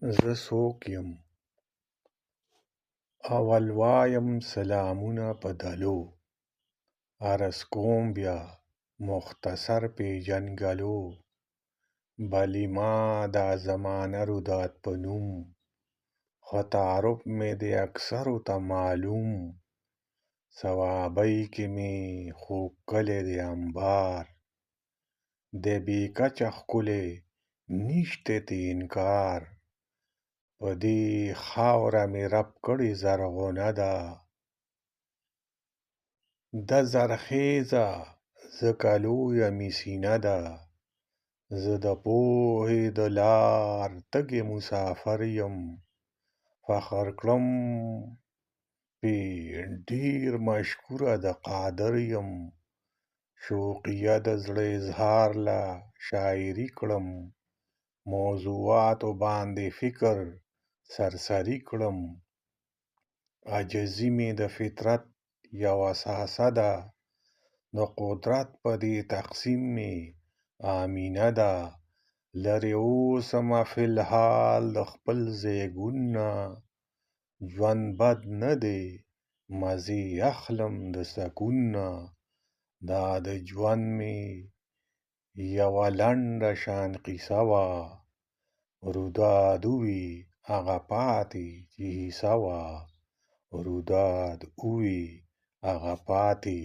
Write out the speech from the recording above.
زه څوک یم. اول وایم سلامونه په دلو، عرض کوم بیا مختصر پیژنګلو. بلی ما دا زمانه روداد په نوم، ښه تعارف مې د اکثرو ته معلوم. صوابۍ کې مې خوږ کلی د انبار، دی بې کچه ښکلی نشته ترې انکار. په دې خاوره مې رب کړې زرغونه ده، ده زرخیزه ځکه لویه مې سینه ده. زه د پوهې د لار تږی مسافر یم، فخر کړم پې ډېر مشکوره د قادر یم. شوقیه د زړه اظهار له شاعري کړم، موضوعاتو باندې فکر سرسري کړم. عاجزي مې د فطرت یوه ساسه ده، د قدرت په دې تقسیم مې آمینه ده. لرې اوسمه فی الحال د خپل زیږون نه، ژوند بد نه دی مزې اخلم د سکون نه. دا د ژوند مې یوه لنډه شان قیصه وه، روداد ووی هغه پاتې چې حصه وه. روداد ووی هغه پاتې